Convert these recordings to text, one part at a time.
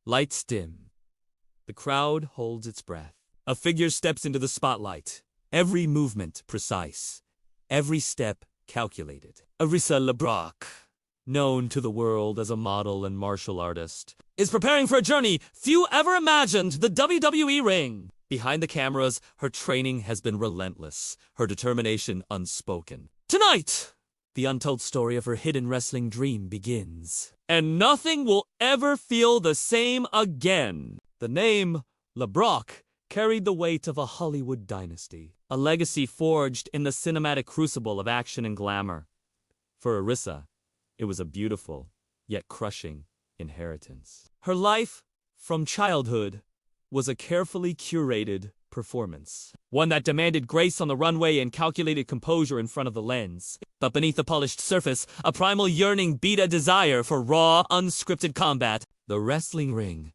Lights dim. The crowd holds its breath. A figure steps into the spotlight. Every movement precise. Every step calculated. Arissa LeBrock, known to the world as a model and martial artist, is preparing for a journey few ever imagined, the WWE ring. Behind the cameras, her training has been relentless, her determination unspoken. Tonight, the untold story of her hidden wrestling dream begins. And nothing will ever feel the same again. The name LeBrock carried the weight of a Hollywood dynasty, a legacy forged in the cinematic crucible of action and glamour. For Arissa, it was a beautiful, yet crushing, inheritance. Her life, from childhood, was a carefully curated performance. One that demanded grace on the runway and calculated composure in front of the lens. But beneath the polished surface, a primal yearning beat a desire for raw, unscripted combat. The wrestling ring,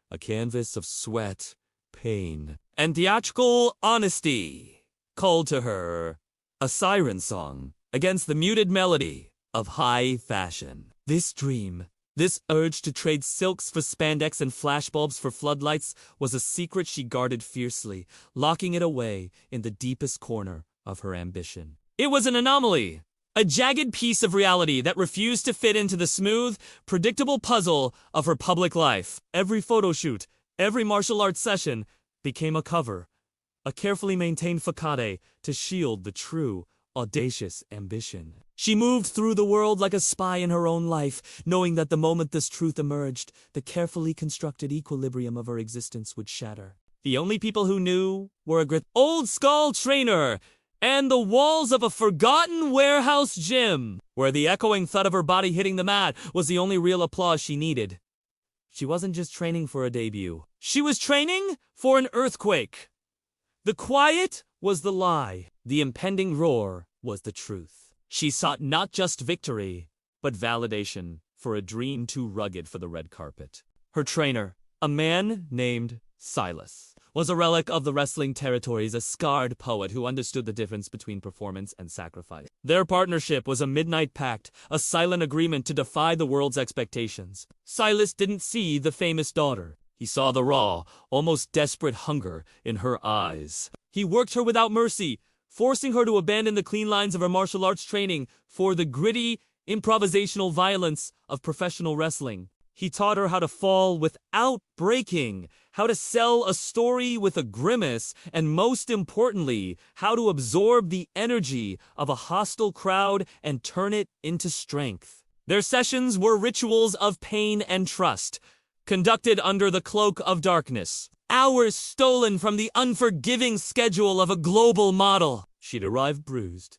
a canvas of sweat, pain, and theatrical honesty, called to her a siren song against the muted melody of high fashion. This dream, this urge to trade silks for spandex and flashbulbs for floodlights, was a secret she guarded fiercely, locking it away in the deepest corner of her ambition. It was an anomaly, a jagged piece of reality that refused to fit into the smooth, predictable puzzle of her public life. Every photo shoot, every martial arts session became a cover, a carefully maintained facade to shield the true, audacious ambition. She moved through the world like a spy in her own life, knowing that the moment this truth emerged, the carefully constructed equilibrium of her existence would shatter. The only people who knew were a old skull trainer and the walls of a forgotten warehouse gym, where the echoing thud of her body hitting the mat was the only real applause she needed. She wasn't just training for a debut. She was training for an earthquake. The quiet was the lie. The impending roar was the truth. She sought not just victory, but validation for a dream too rugged for the red carpet. Her trainer, a man named Silas, was a relic of the wrestling territories, a scarred poet who understood the difference between performance and sacrifice. Their partnership was a midnight pact, a silent agreement to defy the world's expectations. Silas didn't see the famous daughter. He saw the raw, almost desperate hunger in her eyes. He worked her without mercy, forcing her to abandon the clean lines of her martial arts training for the gritty, improvisational violence of professional wrestling. He taught her how to fall without breaking, how to sell a story with a grimace, and most importantly, how to absorb the energy of a hostile crowd and turn it into strength. Their sessions were rituals of pain and trust, conducted under the cloak of darkness. Hours stolen from the unforgiving schedule of a global model. She'd arrive bruised,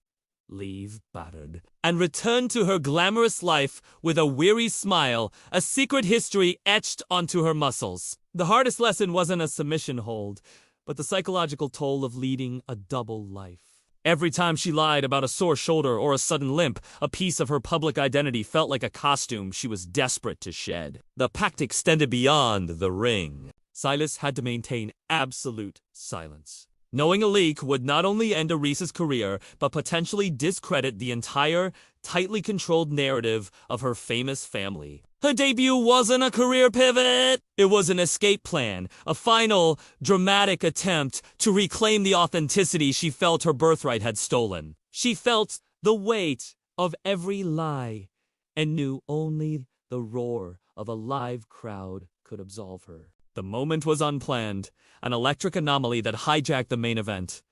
leave battered, and return to her glamorous life with a weary smile, a secret history etched onto her muscles. The hardest lesson wasn't a submission hold, but the psychological toll of leading a double life. Every time she lied about a sore shoulder or a sudden limp, a piece of her public identity felt like a costume she was desperate to shed. The pact extended beyond the ring. Silas had to maintain absolute silence, knowing a leak would not only end Arissa's career, but potentially discredit the entire, tightly controlled narrative of her famous family. Her debut wasn't a career pivot. It was an escape plan, a final, dramatic attempt to reclaim the authenticity she felt her birthright had stolen. She felt the weight of every lie and knew only the roar of a live crowd could absolve her. The moment was unplanned, an electric anomaly that hijacked the main event.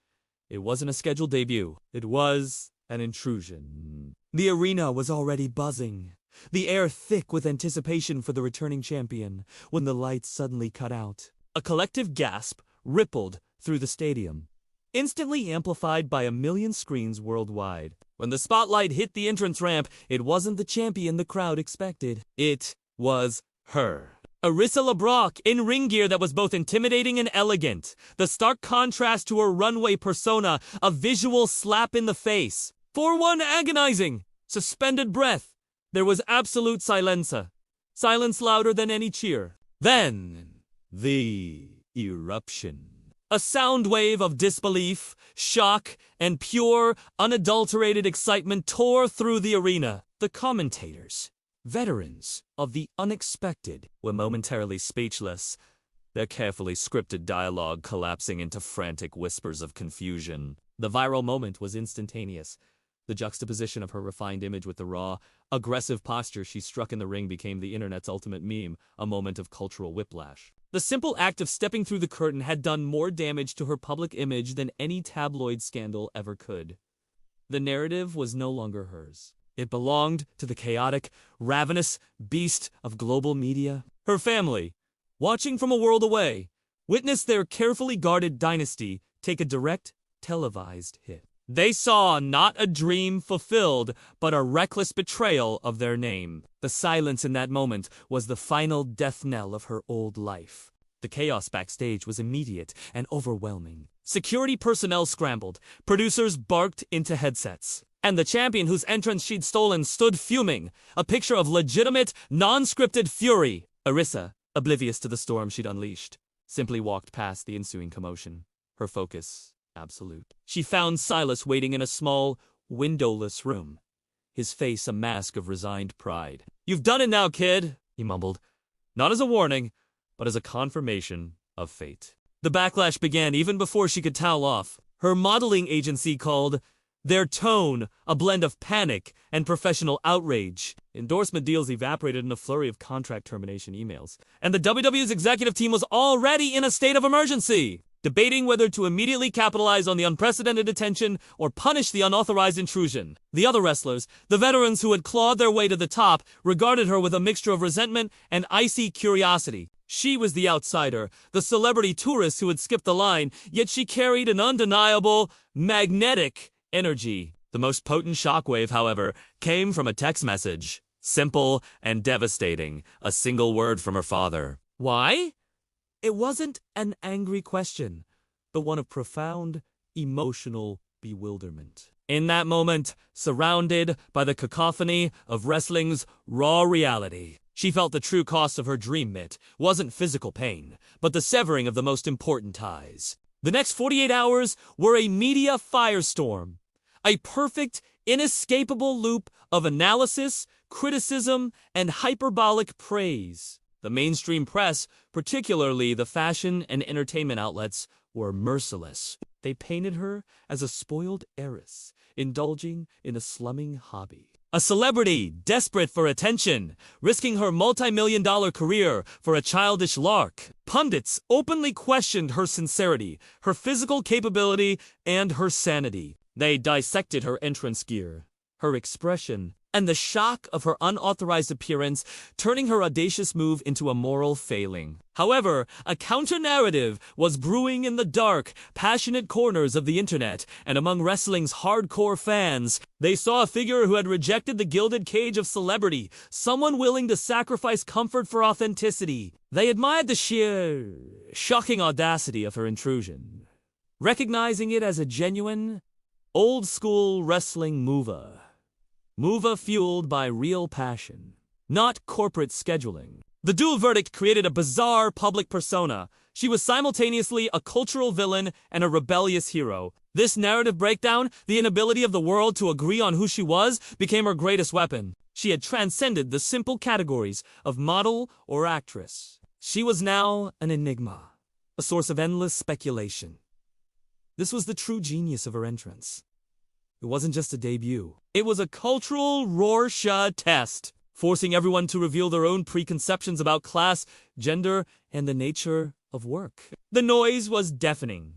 It wasn't a scheduled debut. It was an intrusion. The arena was already buzzing, the air thick with anticipation for the returning champion, when the lights suddenly cut out. A collective gasp rippled through the stadium, instantly amplified by a million screens worldwide. When the spotlight hit the entrance ramp, it wasn't the champion the crowd expected. It was her. Arissa LeBrock, in ring gear that was both intimidating and elegant. The stark contrast to her runway persona, a visual slap in the face. For one agonizing, suspended breath, there was absolute silenza. Silence louder than any cheer. Then, the eruption. A sound wave of disbelief, shock, and pure, unadulterated excitement tore through the arena. The commentators, Veterans of the unexpected were momentarily speechless, their carefully scripted dialogue collapsing into frantic whispers of confusion. The viral moment was instantaneous. The juxtaposition of her refined image with the raw, aggressive posture she struck in the ring became the internet's ultimate meme, a moment of cultural whiplash. The simple act of stepping through the curtain had done more damage to her public image than any tabloid scandal ever could. The narrative was no longer hers. It belonged to the chaotic, ravenous beast of global media. Her family, watching from a world away, witnessed their carefully guarded dynasty take a direct, televised hit. They saw not a dream fulfilled, but a reckless betrayal of their name. The silence in that moment was the final death knell of her old life. The chaos backstage was immediate and overwhelming. Security personnel scrambled, producers barked into headsets, and the champion whose entrance she'd stolen stood fuming, a picture of legitimate, non-scripted fury. Arissa, oblivious to the storm she'd unleashed, simply walked past the ensuing commotion, her focus absolute. She found Silas waiting in a small, windowless room, his face a mask of resigned pride. "You've done it now, kid," he mumbled, not as a warning, but as a confirmation of fate. The backlash began even before she could towel off. Her modeling agency called their tone a blend of panic and professional outrage. Endorsement deals evaporated in a flurry of contract termination emails, and the WWE's executive team was already in a state of emergency, debating whether to immediately capitalize on the unprecedented attention or punish the unauthorized intrusion. The other wrestlers, the veterans who had clawed their way to the top, regarded her with a mixture of resentment and icy curiosity. She was the outsider, the celebrity tourist who had skipped the line, yet she carried an undeniable, magnetic energy. The most potent shockwave, however, came from a text message. Simple and devastating, a single word from her father. Why? It wasn't an angry question, but one of profound, emotional bewilderment. In that moment, surrounded by the cacophony of wrestling's raw reality, she felt the true cost of her dream mitt wasn't physical pain, but the severing of the most important ties. The next 48 hours were a media firestorm, a perfect, inescapable loop of analysis, criticism, and hyperbolic praise. The mainstream press, particularly the fashion and entertainment outlets, were merciless. They painted her as a spoiled heiress, indulging in a slumming hobby. A celebrity desperate for attention, risking her multi-million-dollar career for a childish lark. Pundits openly questioned her sincerity, her physical capability, and her sanity. They dissected her entrance gear, her expression, and the shock of her unauthorized appearance, turning her audacious move into a moral failing. However, a counter-narrative was brewing in the dark, passionate corners of the internet, and among wrestling's hardcore fans, they saw a figure who had rejected the gilded cage of celebrity, someone willing to sacrifice comfort for authenticity. They admired the sheer, shocking audacity of her intrusion, recognizing it as a genuine, old-school wrestling mover. Mova fueled by real passion, not corporate scheduling. The dual verdict created a bizarre public persona. She was simultaneously a cultural villain and a rebellious hero. This narrative breakdown, the inability of the world to agree on who she was, became her greatest weapon. She had transcended the simple categories of model or actress. She was now an enigma, a source of endless speculation. This was the true genius of her entrance. It wasn't just a debut. It was a cultural Rorschach test, forcing everyone to reveal their own preconceptions about class, gender, and the nature of work. The noise was deafening,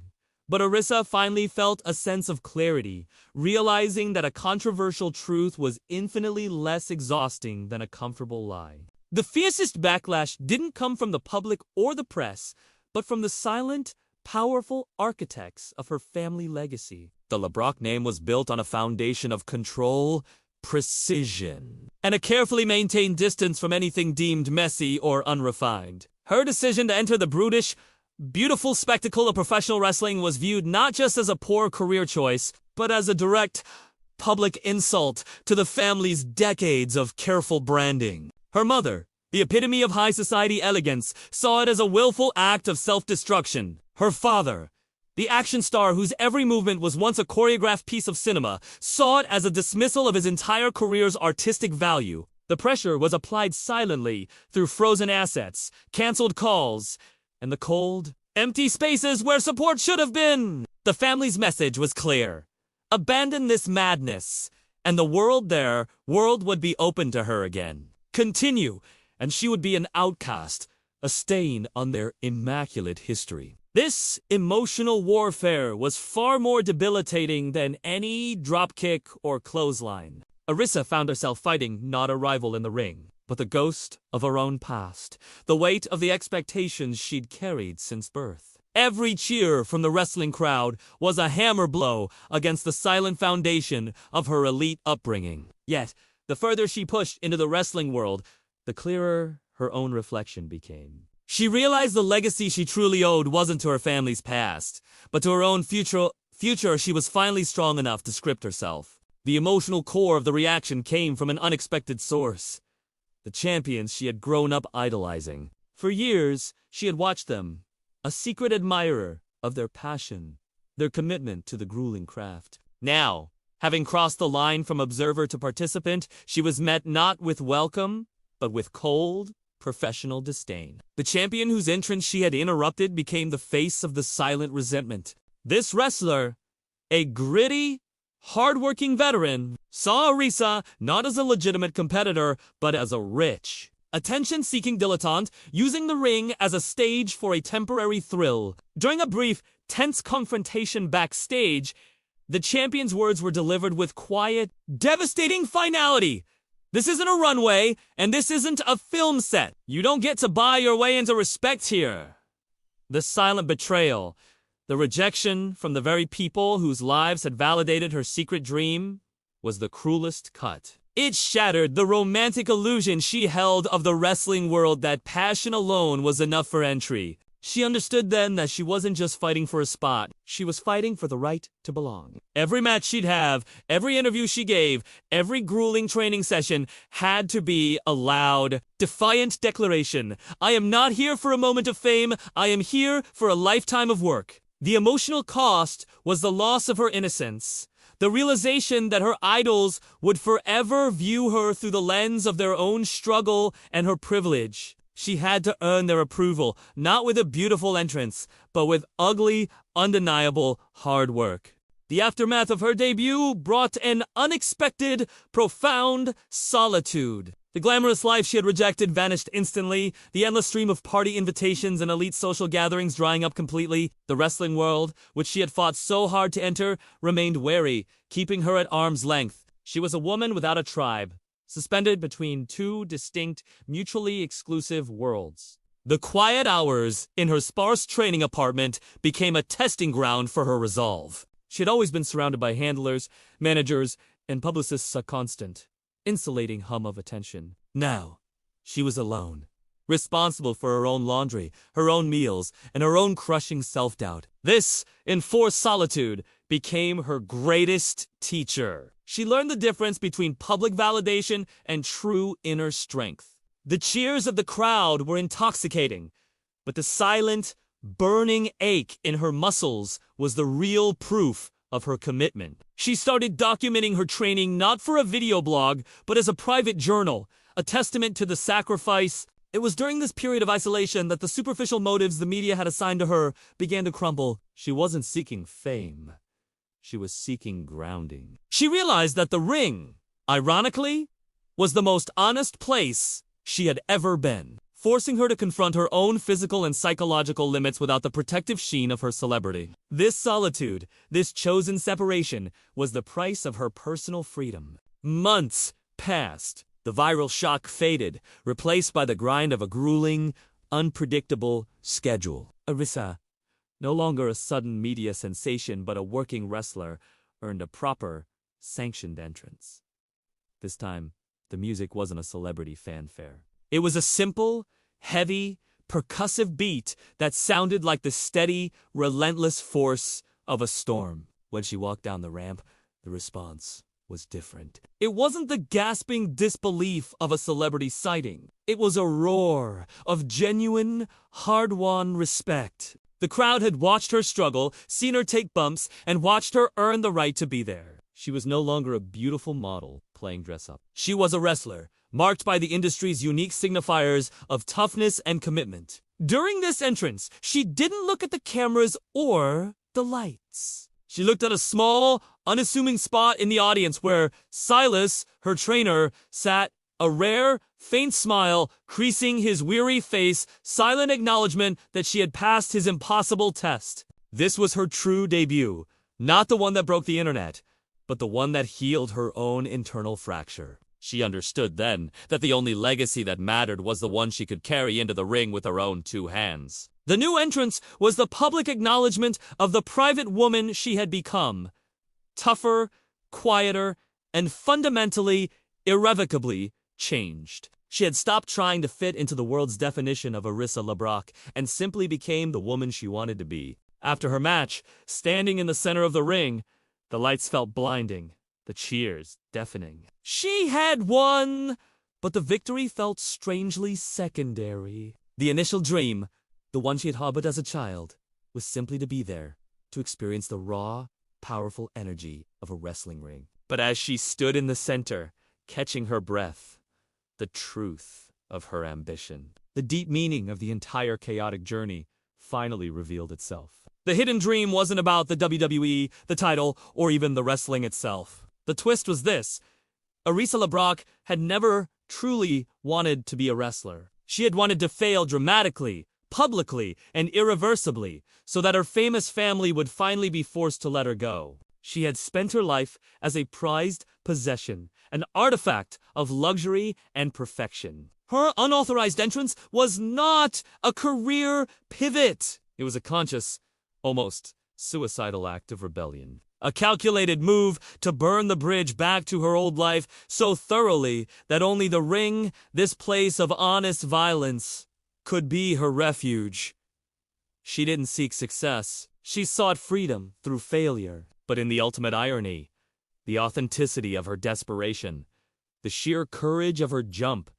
but Arissa finally felt a sense of clarity, realizing that a controversial truth was infinitely less exhausting than a comfortable lie. The fiercest backlash didn't come from the public or the press, but from the silent, powerful architects of her family legacy. The LeBrock name was built on a foundation of control, precision, and a carefully maintained distance from anything deemed messy or unrefined. Her decision to enter the brutish, beautiful spectacle of professional wrestling was viewed not just as a poor career choice, but as a direct, public insult to the family's decades of careful branding. Her mother, the epitome of high society elegance, saw it as a willful act of self-destruction. Her father, the action star whose every movement was once a choreographed piece of cinema, saw it as a dismissal of his entire career's artistic value. The pressure was applied silently through frozen assets, canceled calls, and the cold, empty spaces where support should have been. The family's message was clear. Abandon this madness, and the world would be open to her again. Continue, and she would be an outcast, a stain on their immaculate history. This emotional warfare was far more debilitating than any dropkick or clothesline. Arissa found herself fighting not a rival in the ring, but the ghost of her own past, the weight of the expectations she'd carried since birth. Every cheer from the wrestling crowd was a hammer blow against the silent foundation of her elite upbringing. Yet, the further she pushed into the wrestling world, the clearer her own reflection became. She realized the legacy she truly owed wasn't to her family's past, but to her own future. She was finally strong enough to script herself. The emotional core of the reaction came from an unexpected source. The champions she had grown up idolizing. For years, she had watched them, a secret admirer of their passion, their commitment to the grueling craft. Now, having crossed the line from observer to participant, she was met not with welcome, but with cold, professional disdain. The champion whose entrance she had interrupted became the face of the silent resentment. This wrestler, a gritty, hard-working veteran, saw Arissa not as a legitimate competitor, but as a rich, attention-seeking dilettante using the ring as a stage for a temporary thrill. During a brief, tense confrontation backstage, the champion's words were delivered with quiet, devastating finality. This isn't a runway, and this isn't a film set. You don't get to buy your way into respect here. The silent betrayal, the rejection from the very people whose lives had validated her secret dream, was the cruelest cut. It shattered the romantic illusion she held of the wrestling world that passion alone was enough for entry. She understood then that she wasn't just fighting for a spot, she was fighting for the right to belong. Every match she'd have, every interview she gave, every grueling training session had to be a loud, defiant declaration. I am not here for a moment of fame, I am here for a lifetime of work. The emotional cost was the loss of her innocence, the realization that her idols would forever view her through the lens of their own struggle and her privilege. She had to earn their approval, not with a beautiful entrance, but with ugly, undeniable hard work. The aftermath of her debut brought an unexpected, profound solitude. The glamorous life she had rejected vanished instantly, the endless stream of party invitations and elite social gatherings drying up completely. The wrestling world, which she had fought so hard to enter, remained wary, keeping her at arm's length. She was a woman without a tribe, suspended between two distinct, mutually exclusive worlds. The quiet hours in her sparse training apartment became a testing ground for her resolve. She had always been surrounded by handlers, managers, and publicists, a constant, insulating hum of attention. Now, she was alone, responsible for her own laundry, her own meals, and her own crushing self-doubt. This, enforced solitude, became her greatest teacher. She learned the difference between public validation and true inner strength. The cheers of the crowd were intoxicating, but the silent, burning ache in her muscles was the real proof of her commitment. She started documenting her training not for a video blog, but as a private journal, a testament to the sacrifice. It was during this period of isolation that the superficial motives the media had assigned to her began to crumble. She wasn't seeking fame. She was seeking grounding. She realized that the ring, ironically, was the most honest place she had ever been, forcing her to confront her own physical and psychological limits without the protective sheen of her celebrity. This solitude, this chosen separation, was the price of her personal freedom. Months passed. The viral shock faded, replaced by the grind of a grueling, unpredictable schedule. Arissa, no longer a sudden media sensation but a working wrestler, earned a proper, sanctioned entrance. This time, the music wasn't a celebrity fanfare. It was a simple, heavy, percussive beat that sounded like the steady, relentless force of a storm. When she walked down the ramp, the response was different. It wasn't the gasping disbelief of a celebrity sighting. It was a roar of genuine, hard-won respect. The crowd had watched her struggle, seen her take bumps, and watched her earn the right to be there. She was no longer a beautiful model playing dress-up. She was a wrestler, marked by the industry's unique signifiers of toughness and commitment. During this entrance, she didn't look at the cameras or the lights. She looked at a small, unassuming spot in the audience where Silas, her trainer, sat, a rare, faint smile creasing his weary face, silent acknowledgement that she had passed his impossible test. This was her true debut, not the one that broke the internet, but the one that healed her own internal fracture. She understood then that the only legacy that mattered was the one she could carry into the ring with her own 2 hands. The new entrance was the public acknowledgement of the private woman she had become. Tougher, quieter, and fundamentally, irrevocably changed. She had stopped trying to fit into the world's definition of Arissa LeBrock and simply became the woman she wanted to be. After her match, standing in the center of the ring, the lights felt blinding, the cheers deafening. She had won, but the victory felt strangely secondary. The initial dream, the one she had harbored as a child, was simply to be there, to experience the raw, powerful energy of a wrestling ring. But as she stood in the center, catching her breath, the truth of her ambition, the deep meaning of the entire chaotic journey, finally revealed itself. The hidden dream wasn't about the WWE, the title, or even the wrestling itself. The twist was this: Arissa LeBrock had never truly wanted to be a wrestler. She had wanted to fail dramatically, publicly, and irreversibly, so that her famous family would finally be forced to let her go. She had spent her life as a prized possession, an artifact of luxury and perfection. Her unauthorized entrance was not a career pivot. It was a conscious, almost suicidal act of rebellion. A calculated move to burn the bridge back to her old life so thoroughly that only the ring, this place of honest violence, could be her refuge. She didn't seek success. She sought freedom through failure. But in the ultimate irony, the authenticity of her desperation, the sheer courage of her jump,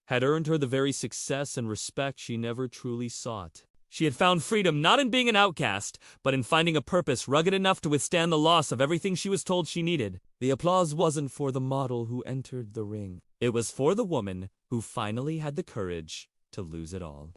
had earned her the very success and respect she never truly sought. She had found freedom not in being an outcast, but in finding a purpose rugged enough to withstand the loss of everything she was told she needed. The applause wasn't for the model who entered the ring. It was for the woman who finally had the courage to lose it all.